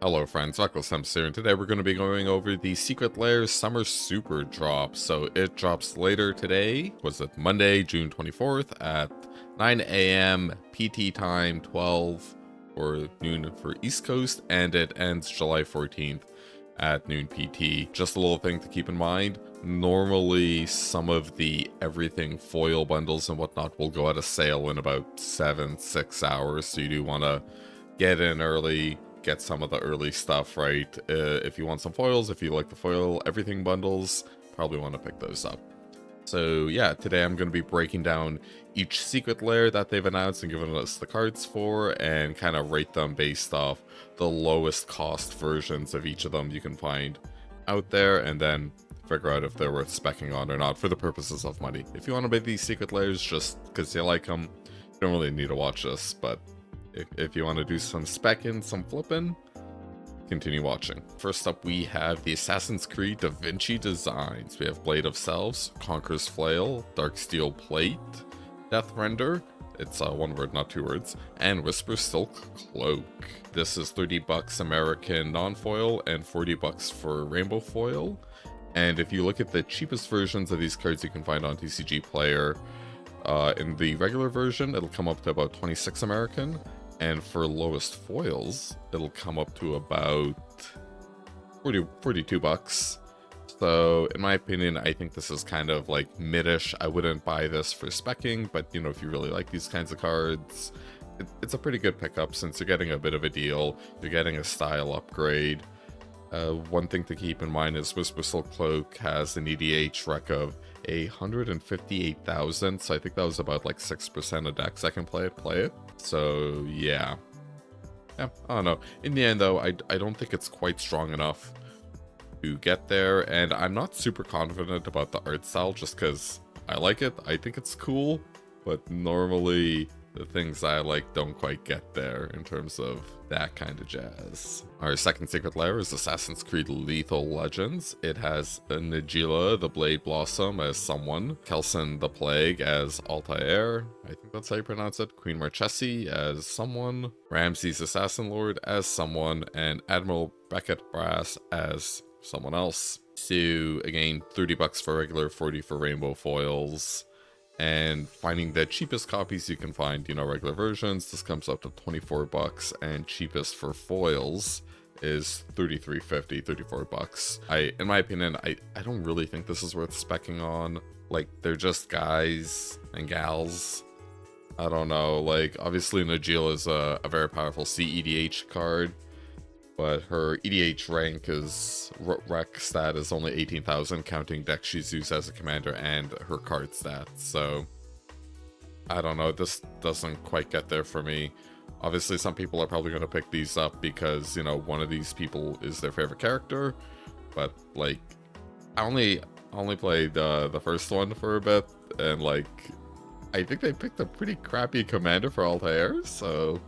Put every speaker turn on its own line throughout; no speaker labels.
Hello friends, Reckless here, and today we're going to be going over the Secret Lairs Summer Superdrop. So it drops later today, was it Monday, June 24th at 9 a.m. PT time, 12 or noon for East Coast, and it ends July 14th at noon PT. Just a little thing to keep in mind, normally some of the everything foil bundles and whatnot will go out of sale in about 6 hours, so you do want to get in early, get some of the early stuff, right? If you want some foils, if you like the foil everything bundles, probably want to pick those up. So yeah, today I'm going to be breaking down each secret lair that they've announced and giving us the cards for, and kind of rate them based off the lowest cost versions of each of them you can find out there, and then figure out if they're worth specking on or not for the purposes of money. If you want to buy these secret lairs just because you like them, you don't really need to watch this, but if you want to do some specking, some flipping, continue watching. First up, we have the Assassin's Creed Da Vinci designs. We have Blade of Selves, Conqueror's Flail, Dark Steel Plate, Death Render, it's one word, not two words, and Whisper Silk Cloak. This is $30 American non-foil and $40 for rainbow foil. And if you look at the cheapest versions of these cards you can find on TCG Player, in the regular version, it'll come up to about 26 American. And for lowest foils, it'll come up to about 42 bucks. So in my opinion, I think this is kind of like mid-ish. I wouldn't buy this for specking, but you know, if you really like these kinds of cards, it's a pretty good pickup since you're getting a bit of a deal. You're getting a style upgrade. One thing to keep in mind is Whisper Silk Cloak has an EDH rec of 158,000, so I think that was about like 6% of decks that can play it. So yeah, I don't know. In the end though, I don't think it's quite strong enough to get there, and I'm not super confident about the art style just because I like it. I think it's cool, but normally the things I like don't quite get there in terms of that kind of jazz. Our second secret lair is Assassin's Creed Lethal Legends. It has Nagila the Blade Blossom as someone, Kelson the Plague as Altair, I think that's how you pronounce it, Queen Marchesi as someone, Ramses Assassin Lord as someone, and Admiral Beckett Brass as someone else. So again, $30 for regular, 40 for rainbow foils. And finding the cheapest copies you can find, you know, regular versions, this comes up to 24 bucks, and cheapest for foils is $33.50, 34 bucks. In my opinion, I don't really think this is worth specking on. Like, they're just guys and gals. I don't know, like, obviously Nagila is a very powerful CEDH card, but her EDH rank is rec stat is only 18,000, counting decks she's used as a commander and her card stats. So I don't know, this doesn't quite get there for me. Obviously some people are probably going to pick these up because, you know, one of these people is their favorite character, but like I only played the first one for a bit, and like I think they picked a pretty crappy commander for Altair, so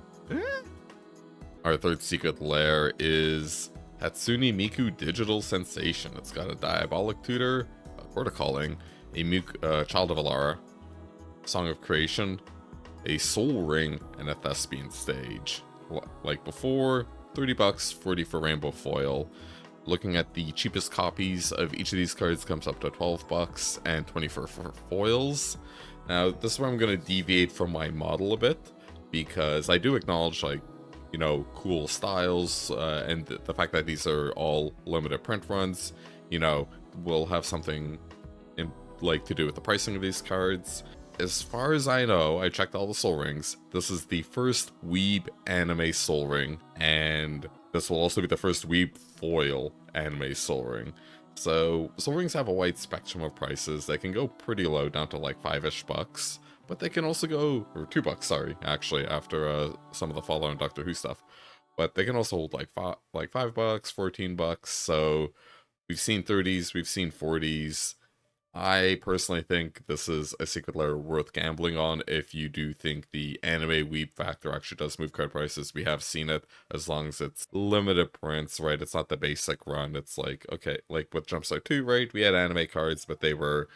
Our third secret lair is Hatsune Miku Digital Sensation. It's got a Diabolic Tutor, a Protocalling, a Child of Alara, Song of Creation, a Soul Ring, and a Thespian Stage. Like before, 30 bucks, 40 for rainbow foil. Looking at the cheapest copies of each of these cards comes up to 12 bucks and 20 for foils. Now, this is where I'm going to deviate from my model a bit, because I do acknowledge, like, you know, cool styles, and the fact that these are all limited print runs, you know, will have something to do with the pricing of these cards. As far as I know, I checked all the soul rings. This is the first Weeb anime soul ring, and this will also be the first Weeb foil anime soul ring. So soul rings have a wide spectrum of prices. They can go pretty low, down to like 5-ish bucks. But they can also go, or 2 bucks, sorry, actually, after some of the follow-on Doctor Who stuff. But they can also hold like 5 bucks, 14 bucks. So we've seen 30s, we've seen 40s. I personally think this is a secret lair worth gambling on if you do think the anime weeb factor actually does move card prices. We have seen it, as long as it's limited prints, right? It's not the basic run. It's like, okay, like with Jumpstart 2, right? We had anime cards, but they were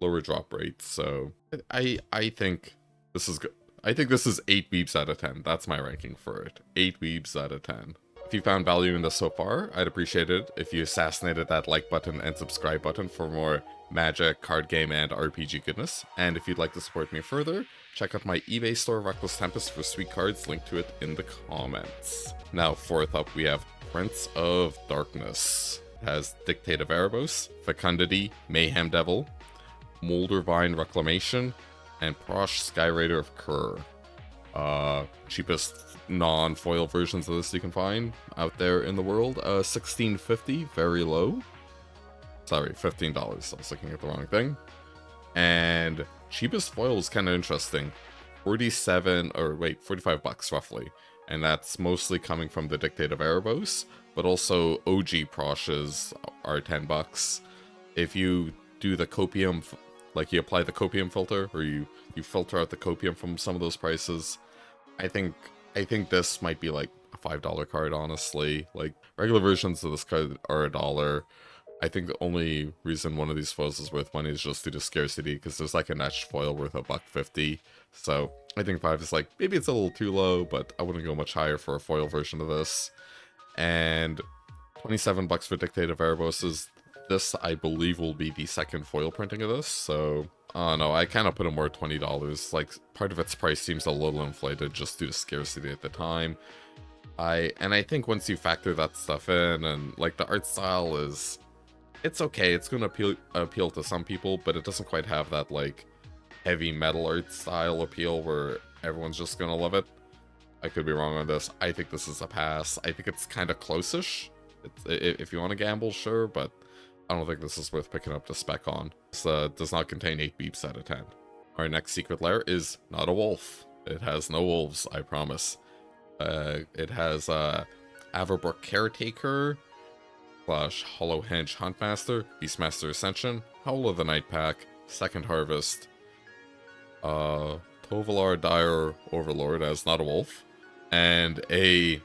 lower drop rates. So I think this is good. I think this is 8 weebs out of 10. That's my ranking for it. 8 weebs out of 10. If If you found value in this so far, I'd appreciate it if you assassinated that like button and subscribe button for more Magic, card game, and RPG goodness. And if you'd like to support me further, check out my eBay store, Reckless Tempest, for sweet cards, link to it in the comments. Now, fourth up, we have Prince of Darkness. It has Dictate of Erebos, Fecundity, Mayhem Devil, Moldervine Reclamation, and Prosh Skyraider of Kerr. Cheapest non-foil versions of this you can find out there in the world. $16.50, very low. Sorry, $15. I was looking at the wrong thing. And cheapest foil is kind of interesting. 45 bucks roughly. And that's mostly coming from the Dictate of Erebos, but also OG Proshes are 10 bucks. If you do the copium, like you apply the copium filter, or you filter out the copium from some of those prices, I think this might be like a $5 card, honestly. Like, regular versions of this card are $1. I think the only reason one of these foils is worth money is just due to scarcity, because there's like an etched foil worth $1.50. So I think 5 is like, maybe it's a little too low, but I wouldn't go much higher for a foil version of this. And 27 bucks for Dictate of Erebos. This, I believe, will be the second foil printing of this, so I don't know, I kind of put it more at $20. Like, part of its price seems a little inflated just due to scarcity at the time. I think once you factor that stuff in, and like the art style is, it's okay, it's going to appeal to some people, but it doesn't quite have that like heavy metal art style appeal where everyone's just going to love it. I could be wrong on this. I think this is a pass. I think it's kind of close-ish. If you want to gamble, sure, but I don't think this is worth picking up to spec on. This does not contain 8 beeps out of 10. Our next secret lair is not a wolf. It has no wolves, I promise. It has Averbrook Caretaker, / Hollow Henge Huntmaster, Beastmaster Ascension, Howl of the Night Pack, Second Harvest, Tovalar Dire Overlord as not a wolf, and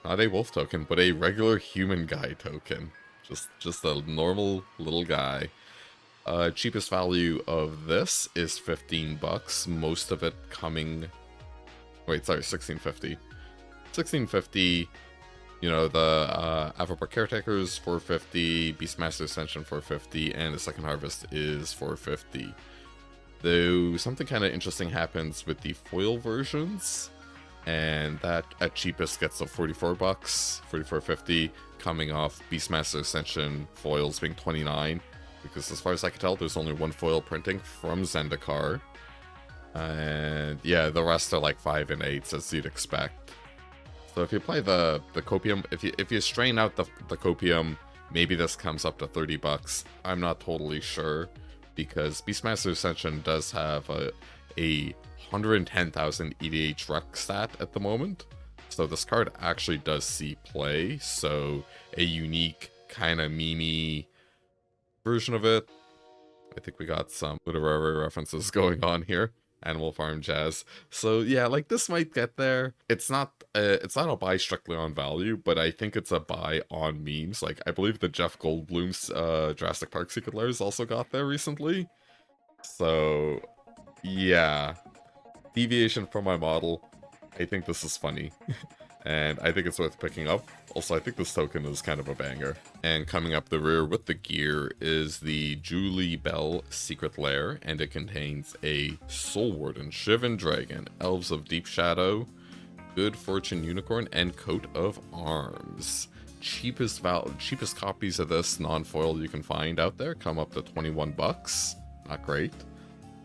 not a wolf token, but a regular human guy token. Just a normal little guy. Cheapest value of this is 15 bucks. Most of it coming... Wait, sorry, 16.50. 16.50. You know, the Averbrook Caretakers 450, Beastmaster Ascension 450, and the Second Harvest is 450. Though something kind of interesting happens with the foil versions, and that at cheapest gets to 44 bucks, 44.50, coming off Beastmaster Ascension foils being 29, because as far as I can tell, there's only one foil printing from Zendikar. And yeah, the rest are like 5 and 8s as you'd expect. So if you apply the copium, if you strain out the copium, maybe this comes up to 30 bucks. I'm not totally sure, because Beastmaster Ascension does have a 110,000 EDH rec stat at the moment. So this card actually does see play, so a unique kind of meme-y version of it. I think we got some literary references going on here. Animal Farm jazz. So yeah, like this might get there. It's not a buy strictly on value, but I think it's a buy on memes. Like, I believe the Jeff Goldblum's Jurassic Park Secret Lairs also got there recently. So yeah, deviation from my model. I think this is funny. And I think it's worth picking up. Also, I think this token is kind of a banger. And coming up the rear with the gear is the Julie Bell Secret Lair, and it contains a Soul Warden, Shivan Dragon, Elves of Deep Shadow, Good Fortune Unicorn, and Coat of Arms. Cheapest copies of this non-foil you can find out there come up to 21 bucks. Not great.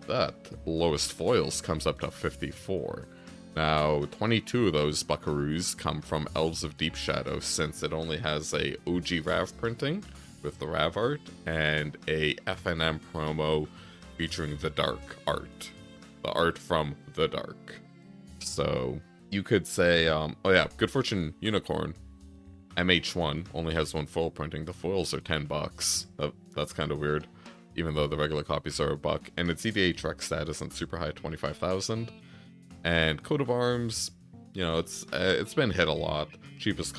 That lowest foils comes up to 54. Now, 22 of those buckaroos come from Elves of Deep Shadow, since it only has a OG Rav printing with the Rav art, and a FNM promo featuring the Dark art. The art from the Dark. So, you could say, oh yeah, Good Fortune Unicorn, MH1, only has one foil printing. The foils are 10 bucks. That's kind of weird, even though the regular copies are $1. And its EDH rec stat isn't super high, 25,000. And Coat of Arms, you know, it's been hit a lot. Cheapest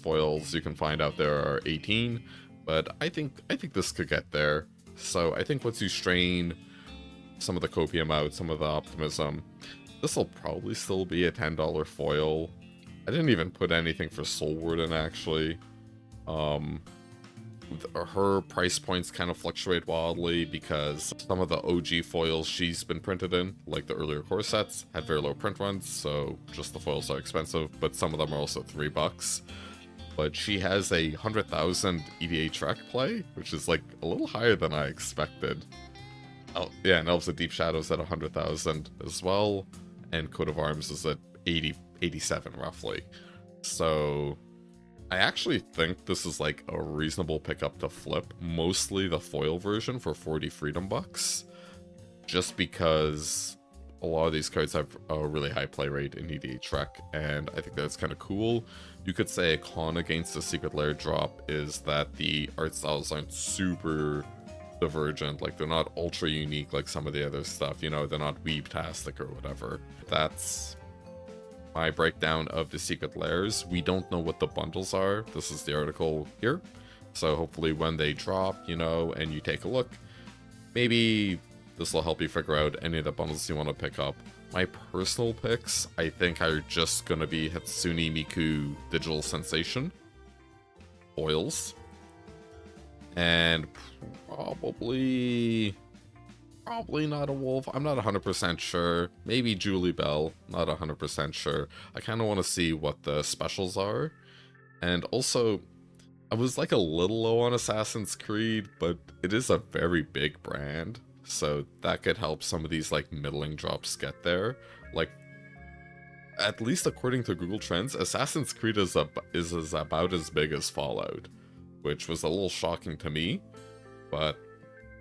foils you can find out there are 18, but I think this could get there. So I think once you strain some of the copium out, some of the optimism, this will probably still be a $10 foil. I didn't even put anything for Soulward in, actually. Her price points kind of fluctuate wildly because some of the OG foils she's been printed in, like the earlier core sets, had very low print runs, so just the foils are expensive, but some of them are also $3. But she has a 100,000 EDH rec play, which is like a little higher than I expected. Oh, yeah, and Elves of Deep Shadows at 100,000 as well, and Coat of Arms is at 87 roughly. So I actually think this is like a reasonable pickup to flip, mostly the foil version for 40 freedom bucks, just because a lot of these cards have a really high play rate in EDH rec, and I think that's kind of cool. You could say a con against the Secret Lair drop is that the art styles aren't super divergent, like they're not ultra unique like some of the other stuff, you know, they're not weeb-tastic or whatever. That's my breakdown of the Secret Lairs. We don't know what the bundles are. This is the article here. So hopefully when they drop, you know, and you take a look, maybe this will help you figure out any of the bundles you want to pick up. My personal picks, I think, are just going to be Hatsune Miku Digital Sensation foils. And probably not a wolf. I'm not 100% sure. Maybe Julie Bell. Not 100% sure. I kind of want to see what the specials are. And also, I was like a little low on Assassin's Creed, but it is a very big brand. So that could help some of these like middling drops get there. Like, at least according to Google Trends, Assassin's Creed is about as big as Fallout, which was a little shocking to me, but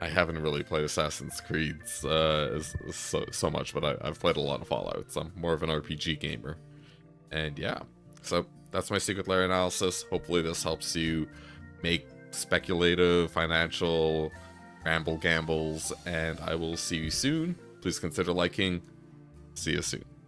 I haven't really played Assassin's Creed so much, but I've played a lot of Fallout, so I'm more of an RPG gamer. And yeah, so that's my Secret Lair analysis. Hopefully this helps you make speculative, financial, gambles, and I will see you soon. Please consider liking. See you soon.